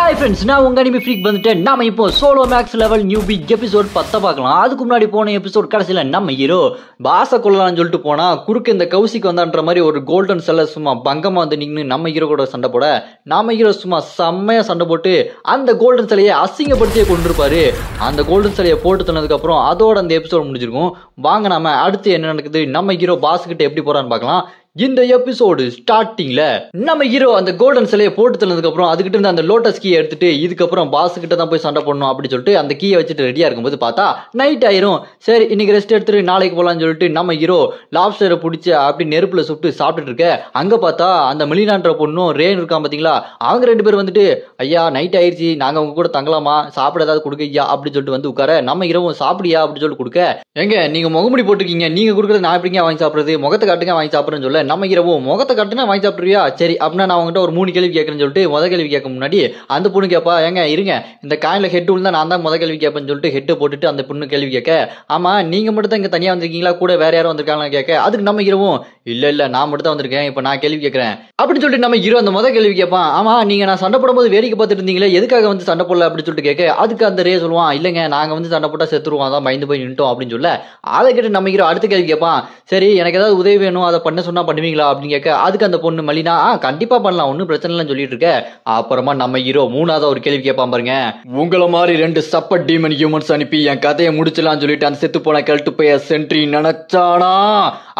Hi friends, நான் உங்க anime freak வந்துட்டேன். நாம இப்போ solo maths level newbie episode 10 பார்க்கலாம். அதுக்கு முன்னாடி போன எபிசோட் கடைசியில நம்ம ஹீரோ பாச கொள்ளலாம்னு சொல்லிட்டு போனா குறுக்கு இந்த கௌசிக்கு வந்தான்ற மாதிரி ஒரு கோல்டன் செல்ல சும்மா பங்கமா வந்து நின்று நம்ம ஹீரோ கூட சண்டை போட நம்ம ஹீரோ சும்மா செம்மையா சண்டை போட்டு அந்த கோல்டன் சிலையை அசிங்கப்படுத்தியே கொண்டிருப்பாரு. அந்த கோல்டன் சிலையை போட்டு தந்ததுக்கு அப்புறம் அதோட அந்த எபிசோட் முடிஞ்சிருக்கும். வாங்க நாம அடுத்து என்ன நடக்குது, நம்ம ஹீரோ பாஸ் கிட்ட எப்படி போறான்னு பார்க்கலாம். இந்த எபிசோடு ஸ்டார்டிங்ல நம்ம ஹீரோ அந்த கோல்டன் சிலையை போட்டு தந்ததுக்கு அப்புறம் அதுகிட்ட இருந்து அந்த லோட்டஸ் கீயை எடுத்துட்டு இதுக்கப்புறம் பாஸ் கிட்ட தான் போய் சண்டை போடணும் அப்படின்னு சொல்லிட்டு அந்த கீயை வச்சுட்டு ரெடியா இருக்கும்போது பார்த்தா நைட் ஆயிரும். சரி இன்னைக்கு ரெஸ்ட் எடுத்துட்டு நாளைக்கு போலான்னு சொல்லிட்டு நம்ம ஹீரோ லாப்ஸ்டரை பிடிச்சி அப்படி நெருப்புல சுட்டு சாப்பிட்டுட்டு இருக்க. அங்க பார்த்தா அந்த மெலினான்ற பொண்ணும் ரேன் இருக்கான் பாத்தீங்களா, அவங்க ரெண்டு பேரும் வந்துட்டு ஐயா நைட் ஆயிடுச்சு, நாங்க அவங்க கூட தங்கலாமா, சாப்பிட ஏதாவது கொடுக்க ஐயா அப்படின்னு சொல்லிட்டு வந்து உட்கார. நம்ம ஹீரோவும் சாப்பிடியா அப்படின்னு சொல்லிட்டு கொடுக்க, எங்க நீங்க முகமுடி போட்டிருக்கீங்க, நீங்க கொடுக்குறது நான் எப்படிங்க வாங்கி சாப்பிடுறது, முகத்தை காட்டுங்க வாங்கி சாப்பிடுறேன்னு சொல்ல நம்ம ஹீரோவோ முகத்தை காட்டுனா வாங்கி சாப்பிடுறியா, சரி அப்படின்னா நான் அவங்ககிட்ட ஒரு 3 கேள்வி கேட்கறேன்னு சொல்லிட்டு முதல் கேள்வி கேட்க முன்னாடி அந்த பொண்ணு கேப்பா, ஏங்க இருங்க இந்த காயில ஹெட் உள்ள நான் தான் முதல் கேள்வி கேட்பேன்னு சொல்லிட்டு ஹெட் போட்டுட்டு அந்த பொண்ணு கேள்வி கேட்க, ஆமா நீங்க மட்டும் தான் இங்க தனியா வந்திருக்கீங்களா கூட வேற யாரும் வந்திருக்காங்களா கேட்க, அதுக்கு நம்ம ஹீரோவும் இல்ல நான் மட்டும் தான் வந்திருக்கேன், இப்ப நான் கேள்வி கேட்கறேன் அப்படின்னு சொல்லிட்டு நம்ம ஹீரோ அந்த முதல் கேள்வி கேட்பான். ஆமா நீங்க நான் சண்டை போடும்போது வேடிக்கை பார்த்துட்டு இருந்தீங்களே எதுக்காக வந்து சண்டை போடல அப்படின்னு சொல்லிட்டு கேட்க, அதுக்கு அந்த ரே சொல்லுவான் இல்லங்க நாங்க வந்து சண்டை போட்டா செத்துருவோம் அதான் பயந்து போய் நின்ட்டோம் அப்படின்னு சொல்ல. அதை கேட்டு நம்ம ஹீரோ அடுத்த கேள்வி கேட்பான், சரி எனக்கு ஏதாவது உதவி வேணும் அதை பண்ண சொன்னா பண்ணுவீங்களா அப்படின்னு கேட்க, அதுக்கு அந்த பொண்ணு மலினா கண்டிப்பா பண்ணலாம் ஒன்னும் பிரச்சனை இல்லைன்னு சொல்லிட்டு இருக்க. அப்புறமா நம்ம ஹீரோ மூணாவது ஒரு கேள்வி கேட்பான் பாருங்க, உங்களை மாதிரி 2 சப்பர் டீமன் ஹியூமன்ஸ் அனுப்பி என் கதையை முடிச்சலாம்னு சொல்லிட்டு அந்த செத்து போன கழட்டு போய் சென்ட்ரி நினைச்சானா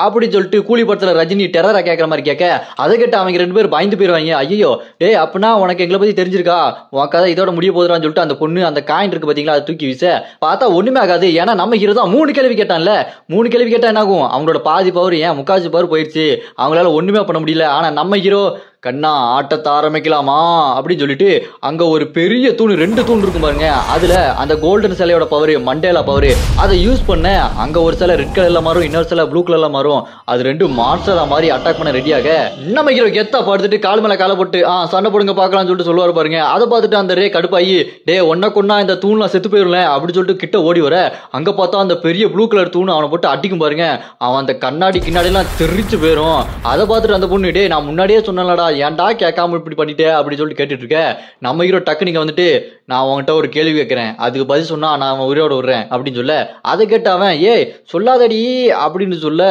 அப்படின்னு சொல்லிட்டு கூலி படத்துல ரஜினி டெரரா கேட்கற மாதிரி கேட்க, அதை கேட்டு அவங்க 2 பேரும் பயந்து போயிருவாங்க. ஐயோ டே அப்படின்னா உனக்கு எங்களை பத்தி தெரிஞ்சிருக்கா, உன் கதை இதோட முடிய போதுறான்னு சொல்லிட்டு அந்த பொண்ணு அந்த காயின் இருக்கு பாத்தீங்களா அதை தூக்கி வீச பார்த்தா ஒண்ணுமே ஆகாது. ஏன்னா நம்ம ஹீரோ தான் 3 கேள்வி கேட்டான்ல, 3 கேள்வி கேட்டா என்ன ஆகும், அவங்களோட பாதி பவர் ஏன் முக்காசி பவர் போயிடுச்சு, அவங்களால ஒண்ணுமே பண்ண முடியல. ஆனா நம்ம ஹீரோ கண்ணா ஆட்டத்தை ஆரம்பிக்கலாமா அப்படின்னு சொல்லிட்டு அங்க ஒரு பெரிய தூண் 2 தூண் இருக்கும் பாருங்க, அதுல அந்த கோல்டன் சிலையோட பவர் மண்டேலா பவர் அதை யூஸ் பண்ண அங்க ஒரு சிலை ரெட் கலர்ல மாறும், இன்னொரு சிலை ப்ளூ கலர்ல மாறும், அது 2 மான்ஸ்டரா மாதிரி அட்டாக் பண்ண ரெடியாக நம்ம ஹீரோ கெத்தா பார்த்துட்டு கால் மேல காலை போட்டு சண்டை போடுங்க பாக்கலாம்னு சொல்லிட்டு சொல்லுவாரு பாருங்க. அதை பார்த்துட்டு அந்த ரே கடுப்பாயி டே ஒன்ன கொண்டா இந்த தூண்லாம் செத்து போயிடல அப்படின்னு சொல்லிட்டு கிட்ட ஓடி வர, அங்க பார்த்தா அந்த பெரிய ப்ளூ கலர் தூண் அவனை போட்டு அடிக்கும் பாருங்க, அவன் அந்த கண்ணாடி கிண்ணாடி எல்லாம் தெரிச்சு போயிரும். அதை பார்த்துட்டு அந்த பொண்ணு டே நான் முன்னாடியே சொன்னலடா ஏன்டா கேட்காம இப்படி பண்ணிட்டே அப்படின்னு சொல்லிட்டு கேட்டுட்டு இருக்க. நம்ம ஹீரோ டக்கு நீங்க வந்துட்டு நான் உன்கிட்ட ஒரு கேள்வி கேட்கிறேன் அதுக்கு பதில் சொன்னா நான் அவன் உயிரோட விடுறேன் அப்படின்னு சொல்ல, அதை கேட்டு அவன் ஏய் சொல்லாதடி அப்படின்னு சொல்ல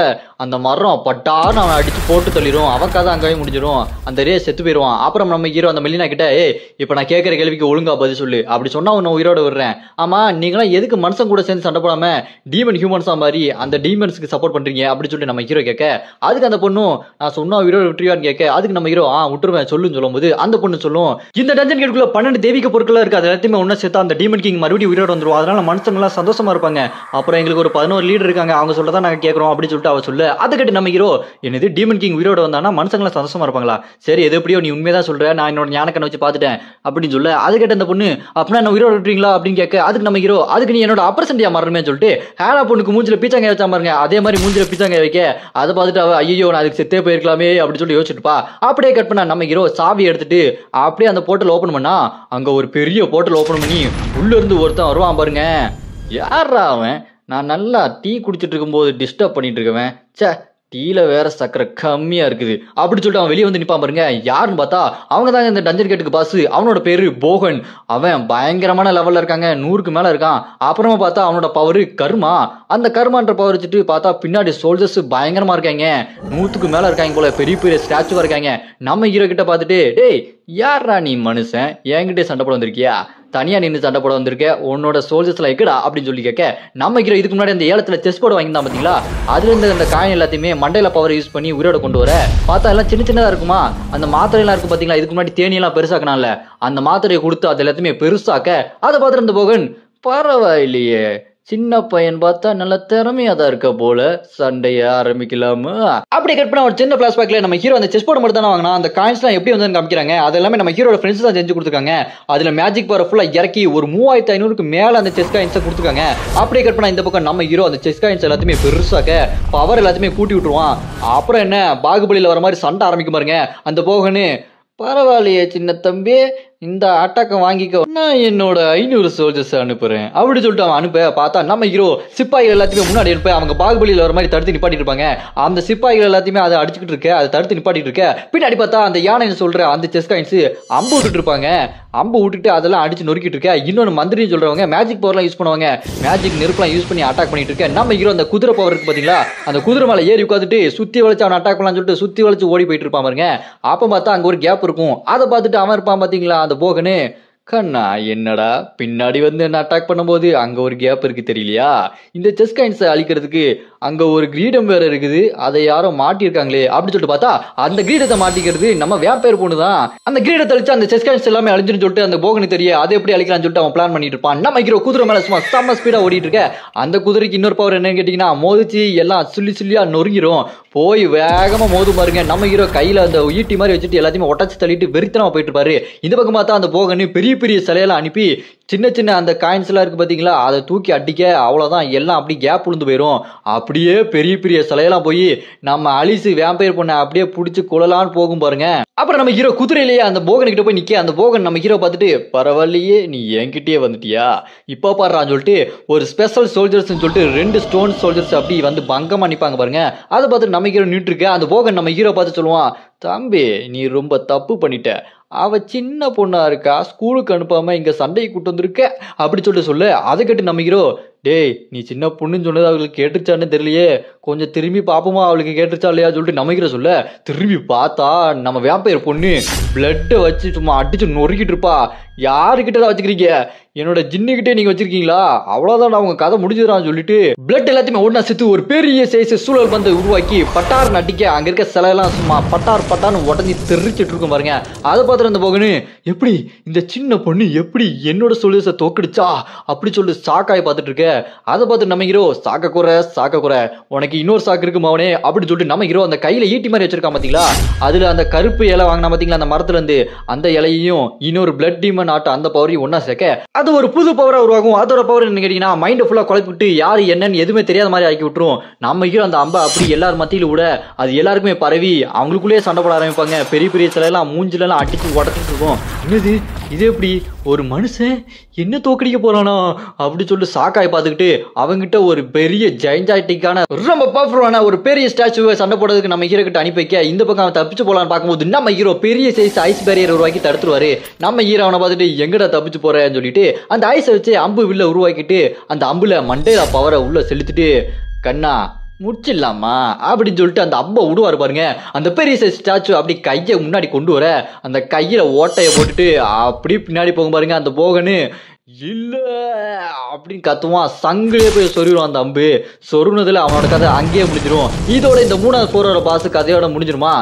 அந்த மரம் பட்டான்னு அவன் அடிச்சு போட்டு தள்ளிடும், அவன் கதை அங்கேயே முடிஞ்சிடும், அந்த ரே செத்து போயிடுவான். அப்புறம் நம்ம ஹீரோ அந்த மெலினா கிட்ட ஏய் இப்ப நான் கேட்கிற கேள்விக்கு ஒழுங்கா பதில் சொல்லு அப்படி சொன்னா உன்னை உயிரோட விடுறேன். ஆமா நீங்களாம் எதுக்கு மனுஷன் கூட சேர்ந்து சண்டை போடாம டீமன் ஹியூமன்ஸா மாதிரி அந்த டீமன்ஸ்க்கு சப்போர்ட் பண்றீங்க அப்படின்னு சொல்லிட்டு நம்ம ஹீரோ கேட்க, அதுக்கு அந்த பொண்ணும் நான் சொன்னா உயிரோட விட்டுருவான்னு கேட்க, அதுக்கு நம்ம ஹீரோ விட்டுருவேன் சொல்லுன்னு சொல்லும் போது அந்த பொண்ணு சொல்லும் இந்த டஞ்சன் கேட்டுக்குள்ள 12 தெய்வீக பொருட்கள் இருக்கு, அது எல்லாத்தையுமே ஒண்ணா சேர்த்தா அந்த டீமன் கிங் மறுபடியும் உயிரோட வந்துருவோம், அதனால மனுஷங்க எல்லாம் சந்தோஷமா இருப்பாங்க, அப்புறம் எங்களுக்கு ஒரு 11 லீடர் இருக்காங்க அவங்க சொல்றதா நாங்க கேட்கறோம் அப்படின்னு சொல்லிட்டு அவ சொல்ல. அதை கேட்டு நம்ம ஹீரோ என்னது டீமன் கிங் உயிரோட வந்தானா மனுஷங்களா சந்தோஷமா இருப்பாங்களா, சரி எது எப்படியோ நீ உண்மையதான் சொல்ற நான் என்னோட ஞானக்கண்ணை வச்சு பாத்துட்டேன் அப்படின்னு சொல்ல. அதை கேட்டு அந்த பொண்ணு அப்படின்னா என்ன உயிரோட விட்டுறீங்களா அப்படின்னு கேட்க, அதுக்கு நம்ம ஹீரோ அதுக்கு நீ என்னோட அப்பர்சன்டியா மாறணுமே சொல்லிட்டு ஹேனா பொண்ணுக்கு மூஞ்சில பீச்சாங்க வச்சா பாருங்க, அதே மாதிரி மூஞ்சில பீச்சாங்க வைக்க, அதை பார்த்துட்டு அவ ஐயோ நான் அதுக்கு செத்தே போயிருக்கலாமே அப்படின்னு சொல்லி யோசிச்சுட்டுப்பா. அப்படியே கட் பண்ணா நம்ம ஹீரோ சாவி எடுத்துட்டு அப்படியே அந்த போர்ட்டல் ஓபன் பண்ணா அங்க ஒரு பெரிய போர்ட்டல் ஓபன் பண்ணி உள்ள இருந்து ஒருத்தன் வருவான் பாருங்க. யாரா அவன், நான் நல்லா டீ குடிச்சிட்டு இருக்கும்போது டிஸ்டர்ப் பண்ணிட்டு இருக்கவன், சே டீல வேற சக்கரை கம்மியா இருக்குது அப்படி சொல்லிட்டு அவன் வெளியே வந்து நிப்பான் பாருங்க. யாருன்னு பார்த்தா அவங்க தாங்க இந்த டஞ்சன் கேட்டுக்கு பாஸ், அவனோட பேரு போகன், அவன் பயங்கரமான லெவல்ல இருக்காங்க 100க்கு மேல இருக்கான். அப்புறமா பார்த்தா அவனோட பவர் கர்மா, அந்த கர்மான்ற பவர் வச்சுட்டு பார்த்தா பின்னாடி சோல்ஜர்ஸ் பயங்கரமா இருக்காங்க 100க்கு மேல இருக்காங்க போல, பெரிய பெரிய ஸ்டாச்சுவா இருக்காங்க. நம்ம ஹீரோ கிட்ட பார்த்துட்டு டேய் யாரா நீ மனுஷன் என்கிட்ட சண்டை போட வந்திருக்கியா, தனியா நின்று சண்டை போட வந்திருக்க, உன்னோட சோல்ஜர்ஸ்ல எக்கடா அப்படின்னு சொல்லி கேட்க, நம்ம ஹீரோ இதுக்கு முன்னாடி அந்த ஏலத்துல செஸ் போர்டு வாங்கியிருந்தான் பாத்தீங்களா, அதுல இருந்து அந்த காயின் எல்லாத்தையுமே மண்டையில பவர் யூஸ் பண்ணி உயிரோட கொண்டு வர பார்த்தா எல்லாம் சின்ன சின்னதா இருக்குமா, அந்த மாத்திரை எல்லாம் இருக்கு பாத்தீங்களா, இதுக்கு முன்னாடி தேனி எல்லாம் பெருசாக்கனால அந்த மாத்திரையை கொடுத்து அது எல்லாத்தையுமே பெருசாக்க, அதை பார்த்துட்டு இருந்த போகன் பரவாயில்லையே சின்ன பையன் பார்த்தா நல்ல திறமையா தான் இருக்க போல, சண்டைய ஆரம்பிக்கலாமா அப்படி கட் பண்ண ஒரு சின்ன பிளாஷ்பேக்ல நம்ம ஹீரோ அந்த செஸ் போர்டு மட்டும் தானே வாங்கினா, அந்த காயின்ஸ் எல்லாம் எப்படி வந்து காமிக்கிறாங்க அது எல்லாமே நம்ம ஹீரோட ஃப்ரெண்ட்ஸ் தான் செஞ்சு கொடுத்துருக்காங்க, அதுல மேஜிக் பவர் ஃபுல்லா இறக்கி ஒரு 3500க்கு மேல அந்த செஸ் காயின்ஸை கொடுத்துருக்காங்க. அப்படியே கட் பண்ணா இந்த பக்கம் நம்ம ஹீரோ அந்த செஸ் காயின்ஸ் எல்லாத்தையுமே பெருசாக்க பவர் எல்லாத்தையுமே கூட்டி விட்டுருவான். அப்புறம் என்ன பாகுபலியில வர மாதிரி சண்டை ஆரம்பிக்கும் பாருங்க. அந்த போகன்னு பரவாயில்லையே சின்ன தம்பி இந்த அட்டாக்கை வாங்கிக்க, நான் என்னோட 500 சோல்ஜர்ஸ் அனுப்புறேன் அப்படி சொல்லிட்டு அவன் அனுப்ப பார்த்தா நம்ம ஹீரோ சிப்பாய்கள் எல்லாத்தையுமே முன்னாடி இருப்ப அவங்க பாகுபலியில் வர மாதிரி தடுத்து நிப்பாட்டிட்டு இருப்பாங்க. அந்த சிப்பாய்கள் எல்லாத்தையுமே அதை அடிச்சுக்கிட்டு இருக்க, அதை தடுத்து நிப்பாட்டிட்டு இருக்க. பின்னாடி பார்த்தா அந்த யானைன்னு சொல்ற அந்த செஸ் காயின்ஸ் அம்பு விட்டுட்டு இருப்பாங்க. அம்பு விட்டுட்டு அதெல்லாம் அடிச்சு நொறுக்கிட்டு இருக்க. இன்னொன்று மந்திரின்னு சொல்றவங்க மேஜிக் பவர்லாம் யூஸ் பண்ணுவாங்க. மேஜிக் நெருப்புலாம் யூஸ் பண்ணி அட்டாக் பண்ணிட்டு இருக்க. நம்ம ஹீரோ அந்த குதிரை பவர் இருக்கு பாத்தீங்களா, அந்த குதிரை மேல ஏறி உட்காந்துட்டு சுத்தி வளைச்சு அவன் அட்டாக் பண்ணலாம்னு சொல்லிட்டு சுத்தி வளைச்சு ஓடி போயிட்டு இருப்பான் பாருங்க. அப்ப பார்த்தா அங்க ஒரு கேப் இருக்கும். அதை பார்த்துட்டு அவன் இருப்பான் பாத்தீங்களா அந்த போகனு. கண்ணா என்னடா பின்னாடி வந்து என்ன அட்டாக் பண்ணும்போது அங்க ஒரு கேப் இருக்கு தெரியலையா, இந்த செஸ் காயின்ஸை அழிக்கிறதுக்கு அங்க ஒரு கிரீடம் வேற இருக்குது, அதை யாரோ மாட்டிருக்காங்களே அப்படின்னு சொல்லிட்டு பார்த்தா அந்த கிரீடத்தை மாட்டிக்கிறது நம்ம வேம்பயர் பொண்ணு தான். அந்த கிரீடத்தை அழிச்சு அந்த செஸ் காயின்ஸ் எல்லாமே அழிஞ்சுன்னு சொல்லிட்டு அந்த போகனு தெரிய அதை எப்படி அழிக்கலாம்னு சொல்லிட்டு அவன் பிளான் பண்ணிட்டு இருப்பான். நம்ம ஹீரோ குதிரை மேல சும்மா செம்ம ஸ்பீடா ஓடிட்டு இருக்க. அந்த குதிரைக்கு இன்னொரு பவர் என்னன்னு கேட்டீங்கன்னா மோதிச்சு எல்லாம் சுள்ளியா நொறுங்கிரும். போய் வேகமா மோது பாருங்க. நம்ம ஹீரோ கையில அந்த ஈட்டி மாதிரி வச்சுட்டு எல்லாத்தையுமே ஒட்டச்சு தள்ளிட்டு வெறித்தனமா போயிட்டு இருப்பாரு. இந்த பக்கம் பார்த்தா அந்த போகனு பெரிய பெரிய சிலையெல்லாம் அனுப்பி சின்ன சின்ன அந்த காயின்ஸ் எல்லாம் இருக்கு பாத்தீங்களா, அதை தூக்கி அடிக்க அவ்வளவுதான், எல்லாம் அப்படி கேப் விழுந்து போயிடும். அப்படியே பெரிய பெரிய சிலையெல்லாம் போய் நம்ம அலிசு வேம்பயர் பொண்ணை அப்படியே பிடிச்சி கொள்ளலான்னு போகும் பாருங்க. அப்புறம் நம்ம ஹீரோ குதிரையிலேயே அந்த போகன் கிட்ட போய் நிக்க. அந்த போகன் நம்ம ஹீரோ பார்த்துட்டு பரவாயில்லையே நீ என்கிட்டயே வந்துட்டியா இப்போ பாடுறான்னு சொல்லிட்டு ஒரு ஸ்பெஷல் சோல்ஜர்ஸ் சொல்லிட்டு 2 ஸ்டோன் சோல்ஜர்ஸ் அப்படி வந்து பங்கமா நிப்பாங்க பாருங்க. அதை பார்த்துட்டு நம்ம ஹீரோ நின்று இருக்க. அந்த போகன் நம்ம ஹீரோ பார்த்து சொல்லுவான், தம்பி நீ ரொம்ப தப்பு பண்ணிட்ட, அவ சின்ன பொண்ணா இருக்கா, ஸ்கூலுக்கு அனுப்பாம இங்க சண்டைக்கு கூட்டு வந்திருக்க அப்படி சொல்லிட்டு சொல்லு. அதை கேட்டு நம்ம ஹீரோ, டேய் நீ சின்ன பொண்ணுன்னு சொன்னது அவளுக்கு கேட்டுச்சான்னு தெரியலையே, கொஞ்சம் திரும்பி பாப்போமா அவளுக்கு கேட்டுச்சா இல்லையா சொல்லிட்டு நம்ம ஹீரோ சொல்ல. திரும்பி பார்த்தா நம்ம வேம்பயர் பொண்ணு பிளட்டை வச்சு சும்மா அடிச்சு நொறுக்கிட்டு இருப்பா. யாருக்கிட்ட வச்சுக்கிறீங்க, என்னோட ஜின்னுகிட்டே நீங்க வச்சிருக்கீங்களா, அவ்வளவுதான் அவங்க கதை முடிஞ்சிடறான்னு சொல்லிட்டு பிளட் எல்லாத்தையுமே ஒன்னா சேர்த்து ஒரு பெரிய சைஸ் சூழல் பந்து உருவாக்கி பட்டார் நட்டிக்க அங்க இருக்க சிலையெல்லாம் சும்மா பட்டார்னு உடஞ்சி தெரிச்சிட்டு இருக்கும் பாருங்க. அதை பார்த்துட்டு அந்த போகனு எப்படி இந்த சின்ன பொண்ணு எப்படி என்னோட சோல்ஜர்ஸை தோக்கடிச்சா அப்படி சொல்லிட்டு சாக்காய் பார்த்துட்டு இருக்க. அதை பார்த்து நம்ம ஹீரோ சாக்க குறை உனக்கு இன்னொரு சாக்கு இருக்கு மவனே அப்படி சொல்லிட்டு நம்ம ஹீரோ அந்த கையில ஈட்டி மாதிரி வச்சிருக்கான் பாத்தீங்களா, அதுல அந்த கருப்பு இலை வாங்கினா பாத்தீங்களா அந்த மரத்துல இருந்து, அந்த இலையையும் இன்னொரு பிளட் டீமன் ஆட்ட அந்த பவரையும் ஒன்னா சேர்க்க அது ஒரு புது பவரா உருவாகும். அதோட பவர் என்ன கேட்டீங்கன்னா மைண்ட் ஃபுல்லா குழப்பிட்டு யாரு என்னன்னு எதுவுமே தெரியாத மாதிரி ஆக்கி விட்டுரும். நம்ம ஹீரோ அந்த அம்பை அப்படி எல்லாரும் மத்தியில விட அது எல்லாருக்குமே பரவி அவங்களுக்குள்ளேயே சண்டை போட ஆரம்பிப்பாங்க. பெரிய பெரிய சிலையெல்லாம் மூஞ்சில எல்லாம் அடிச்சு உடச்சிட்டு இருக்கும். என்னது இது எப்படி ஒரு மனுஷன் என்ன தோக்கடிக்க போறானா அப்படி சொல்லிட்டு சாக்காய் பார்த்துக்கிட்டு அவங்கிட்ட ஒரு பெரிய ஜெயஞ்சாட்டிக்கான ரொம்ப பவர்ஃபுல்லான ஒரு பெரிய ஸ்டாச்சுவை சண்டை போடுறதுக்கு நம்ம ஹீரோ கிட்ட அனுப்பி வைக்க இந்த பக்கம் அவன் தப்பிச்சு போலான்னு பார்க்கும்போது நம்ம ஹீரோ பெரிய சைஸ் ஐஸ் பேரியர் உருவாக்கி தடுத்துருவாரு. நம்ம ஹீரோ அவனை பார்த்துட்டு எங்கடா தப்பிச்சு போறேன்னு சொல்லிட்டு அந்த ஐஸை வச்சு அம்பு வில்ல உருவாக்கிட்டு அந்த அம்புல மண்டையில பவரை உள்ள செலுத்திட்டு கண்ணா முடிச்சிடலாமா அப்படின்னு சொல்லிட்டு அந்த அம்பை விடுவாரு பாருங்க. அந்த பெரிய சைஸ் ஸ்டாச்சு அப்படி கையை முன்னாடி கொண்டு வர அந்த கையில ஓட்டையை போட்டுட்டு அப்படி பின்னாடி போகும் பாருங்க. அந்த போகனு இல்ல அப்படின்னு கத்துவான், சங்கிலே போய் சொருவான். அந்த அம்பு சொருனதுல அவனோட கதை அங்கேயே முடிஞ்சிடும். இதோட இந்த 3வது போரோட பாசு கதையோட முடிஞ்சிருமா.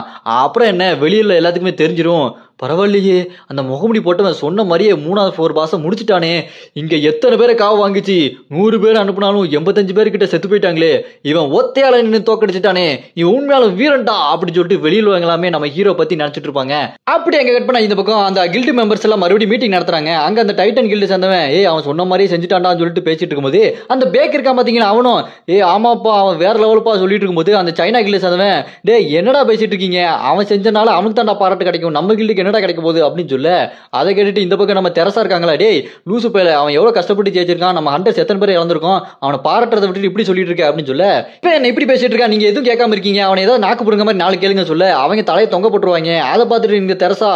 அப்புறம் என்ன வெளியில எல்லாத்துக்குமே தெரிஞ்சிடும். பரவாயில்லையே அந்த முகமுடி போட்டவன் சொன்ன மாதிரியே 3வது 4 பாசம் முடிச்சுட்டானே, இங்க எத்தனை பேரை காவு வாங்கிச்சு 100 பேர் அனுப்புனாலும் 85 பேர்கிட்ட செத்து போயிட்டாங்களே, இவன் ஒத்தையால நின்று தோக்கடிச்சுட்டானே, இவன் உண்மையாலும் வீரன்டா அப்படின்னு சொல்லிட்டு வெளியில் எல்லாமே நம்ம ஹீரோ பத்தி நினைச்சிட்டு இருப்பாங்க. அப்படி அங்க கட் பண்ண இந்த பக்கம் அந்த கில்டு மெம்பர்ஸ் எல்லாம் மறுபடியும் மீட்டிங் நடத்துறாங்க. அங்க அந்த டைட்டன் கில்டு சேர்ந்தவன் அவன் சொன்ன மாதிரியே செஞ்சுட்டான்டான்னு சொல்லிட்டு பேசிட்டு இருக்கும்போது அந்த பேக் இருக்கான் பாத்தீங்கன்னா அவனும் ஆமாப்பா அவன் வேற லெவலுப்பா சொல்லிட்டு இருக்கும்போது அந்த சைனா கில்டு சேர்ந்தவன் என்னடா பேசிட்டு இருக்கீங்க, அவன் செஞ்சனால அவனுக்கு தான்டா பாராட்டு கிடைக்கும், நம்ம கில்டுக்கு என்னடா கிடைக்க போகுது அப்படின்னு சொல்ல. அதை கேட்டுட்டு இந்த பக்கம் நம்ம தெரசா இருக்காங்களா, லூசு பேல அவன் எவ்வளவு கஷ்டப்பட்டு ஜெயிச்சிருக்கான், நம்ம ஹண்டர்ஸ் எத்தனை பேர் இழந்திருக்கோம், அவனை பாராட்டுறதை விட்டு இப்படி சொல்லிட்டு இருக்க அப்படின்னு சொல்ல. இப்ப என்ன இப்படி பேசிட்டு இருக்கா, நீங்க எதுவும் கேட்காம இருக்கீங்க, அவனை ஏதாவது நாக்கு புடுங்க மாதிரி 4 கேளுங்க சொல்ல. அவங்க தலையை தொங்க போட்டுருவாங்க. அதை பார்த்துட்டு இங்க தெரசா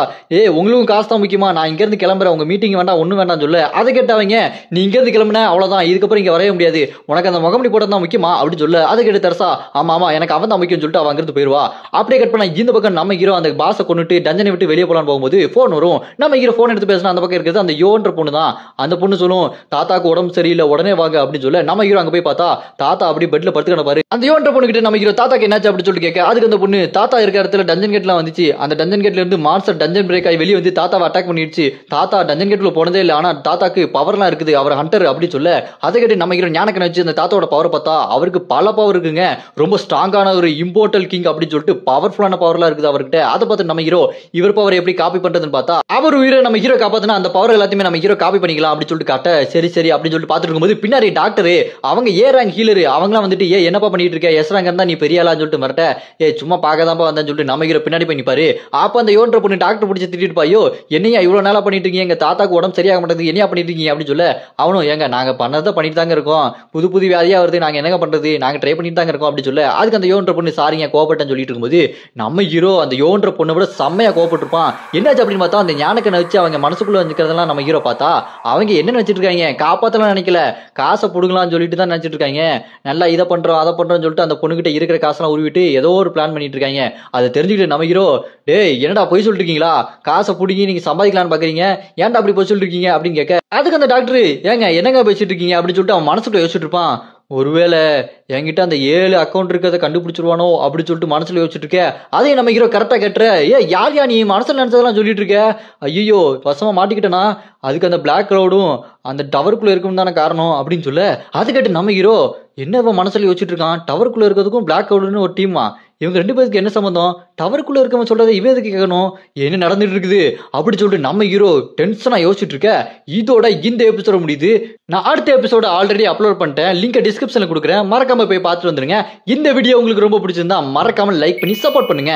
உங்களுக்கும் காசு தான் முக்கியமா, நான் இங்க இருந்து கிளம்புறேன், உங்க மீட்டிங் வேண்டாம் ஒண்ணு வேண்டாம் சொல்ல. அதை கேட்டவங்க நீ இங்க இருந்து கிளம்புன அவ்வளவுதான், இதுக்கப்புறம் இங்க வரவே முடியாது, உனக்கு அந்த முகமுடி போட்டது தான் முக்கியமா அப்படின்னு சொல்ல. அதை கேட்டு தெரசா ஆமா எனக்கு அவன் தான் முக்கியம் சொல்லிட்டு அவன் அங்கிருந்து போயிருவா. அப்படியே கட் பண்ண இந்த பக்கம் நம்ம ஹீரோ அந்த பாஸை கொண்டுட்டு டஞ்சனை விட்டு வெளியே போலான்னு போகும்போது போன் வரும். நம்ம ஹீரோ போன் எடுத்து பேசினா அந்த பக்கம் இருக்கிறது அந்த யோன்ற பொண்ணு தான். அந்த பொண்ணு சொல்லும் தாத்தாக்கு உடம்பு சரியில்லை உடனே வாங்க அப்படின்னு சொல்ல. நம்ம ஹீரோ அங்க போய் பார்த்தா தாத்தா அப்படி பெட்ல படுத்து கிடப்பாரு. அந்த யோன்ற பொண்ணு கிட்ட நம்ம ஹீரோ தாத்தாக்கு என்னாச்சு அப்படின்னு சொல்லிட்டு கேட்க அதுக்கு அந்த பொண்ணு தாத்தா இருக்க இடத்துல டஞ்சன் கேட்லாம் வந்துச்சு, அந்த டஞ்சன் கேட்ல இருந்து மான்ஸ்டர் டஞ்சன் பிரேக் ஆகி வெளியே வந்து தாத்தாவை அட்டாக் பண்ணிடுச்சு, தாத்தா டஞ்சன் கேட்ல போனதே இல்லை, ஆனா தாத்தாக்கு பவர்லாம் இருக்குது, அவர் ஹண்டர் அப்படின்னு சொல்ல. அதை கேட்டு நம்ம ஹீரோ ஞானக்கன் வச்சு அந்த தாத்தாவோட பவர் பார்த்தா அவருக்கு பல பவர் இருக்குங்க, ரொம்ப ஸ்ட்ராங்கான ஒரு இம்போர்ட்டல் கிங் அப்படின்னு சொல்லிட்டு பவர்ஃபுல்லான பவர்லாம் இருக்குது அவர்கிட்ட. அதை பார்த்து நம்ம ஹீரோ இவர் பவர் எப்படி எப்படி காப்பி பண்றதுன்னு பார்த்தா அவர் உயிரை நம்ம ஹீரோ காப்பாத்தினா அந்த பவர் எல்லாத்தையுமே நம்ம ஹீரோ காப்பி பண்ணிக்கலாம் அப்படின்னு சொல்லிட்டு காட்ட சரி சரி அப்படின்னு சொல்லிட்டு பார்த்துட்டு இருக்கும்போது பின்னாடி டாக்டர் அவங்க ஏ ரேங்க் ஹீலர் அவங்களாம் வந்துட்டு என்னப்பா பண்ணிட்டு இருக்க எஸ் ரேங்க் இருந்தா நீ பெரிய ஆளான்னு சொல்லிட்டு மிரட்ட சும்மா பார்க்கதான்ப்பா வந்தான்னு சொல்லிட்டு நம்ம ஹீரோ பின்னாடி போய் நிப்பாரு. அப்ப அந்த யோன்ற பொண்ணு டாக்டர் பிடிச்சி திட்டிட்டு பாயோ என்னையா இவ்வளவு நாளா பண்ணிட்டு இருக்கீங்க எங்க தாத்தாக்கு உடம்பு சரியாக மாட்டேங்குது என்னையா பண்ணிட்டு இருக்கீங்க அப்படின்னு சொல்ல அவனும் ஏங்க நாங்க பண்ணதை பண்ணிட்டு தாங்க இருக்கோம் புது புது வியாதியா வருது நாங்க என்னங்க பண்றது நாங்க ட்ரை பண்ணிட்டு தாங்க இருக்கோம் அப்படின்னு சொல்ல அதுக்கு அந்த யோன்ற பொண்ணு சாரிங்க கோபப்பட்டேன்னு சொல்லிட்டு இருக்கும்போது நம்ம ஹீரோ அந்த யோன்ற பொண்ணை விட செம்மையா கோபப்பட்டிருப்பான். என்னாச்சு அப்படின்னு பார்த்தா அந்த ஞானக்கண்ணை வச்சு அவங்க மனசுக்குள்ள வச்சுக்கிறதெல்லாம் நம்ம ஹீரோ பார்த்தா அவங்க என்ன நினைச்சிட்டு இருக்காங்க காப்பாத்தலாம் நினைக்கல காசை புடுங்கலாம்னு சொல்லிட்டு தான் நினைச்சிட்டு இருக்காங்க. நல்லா இதை பண்றோம் அதை பண்றோம்னு சொல்லிட்டு அந்த பொண்ணுகிட்ட இருக்கிற காசெல்லாம் உருவிட்டு ஏதோ ஒரு பிளான் பண்ணிட்டு இருக்காங்க. அதை தெரிஞ்சுக்கிட்டு நம்ம ஹீரோ டேய் என்னடா போய் சொல்லிட்டு இருக்கீங்களா காசை புடிங்கி நீங்க சம்பாதிக்கலாம்னு பாக்குறீங்க ஏன்டா அப்படி போய் சொல்லிட்டு இருக்கீங்க அப்படின்னு கேட்க அதுக்கு அந்த டாக்டர் ஏங்க என்னங்க பேசிட்டு இருக்கீங்க அப்படின்னு சொல்லிட்டு அவன் மனசுக்குள்ள யோசிச்சுட்டு இருப்பான். ஒருவேளை என்கிட்ட அந்த 7 அக்கௌண்ட் இருக்கிறத கண்டுபிடிச்சிருவானோ அப்படின்னு சொல்லிட்டு மனசுல யோசிச்சுட்டு இருக்க அதையும் நம்ம ஹீரோ கரெக்டா கேட்டுற யார் நீ மனசுல நினைச்சதெல்லாம் சொல்லிட்டு இருக்க ஐயோ வசமா மாட்டிக்கிட்டனா அதுக்கு அந்த பிளாக் கிரௌடும் அந்த டவருக்குள்ள இருக்கும் தானே காரணம் அப்படின்னு சொல்ல அது கேட்டு நம்ம ஹீரோ என்ன மனசுல யோசிச்சுட்டு இருக்கான் டவருக்குள்ள இருக்கிறதுக்கும் பிளாக் கிரௌடுன்னு ஒரு டீமா இவங்க 2 பேருக்கு என்ன சம்பந்தம் டவருக்குள்ள இருக்கவன் சொல்றதை இவன் எதுக்கு கேட்கணும் என்ன நடந்துட்டு இருக்குது அப்படி சொல்லிட்டு நம்ம ஹீரோ டென்ஷனா யோசிச்சுட்டு இருக்க. இதோட இந்த எபிசோட முடியுது. நான் அடுத்த எபிசோட ஆல்ரெடி அப்லோட் பண்ணிட்டேன் லிங்க் டிஸ்கிரிப்ஷன்ல கொடுக்குறேன் மறக்காம போய் பார்த்துட்டு வந்துருங்க. இந்த வீடியோ உங்களுக்கு ரொம்ப பிடிச்சிருந்தா மறக்காம லைக் பண்ணி சப்போர்ட் பண்ணுங்க.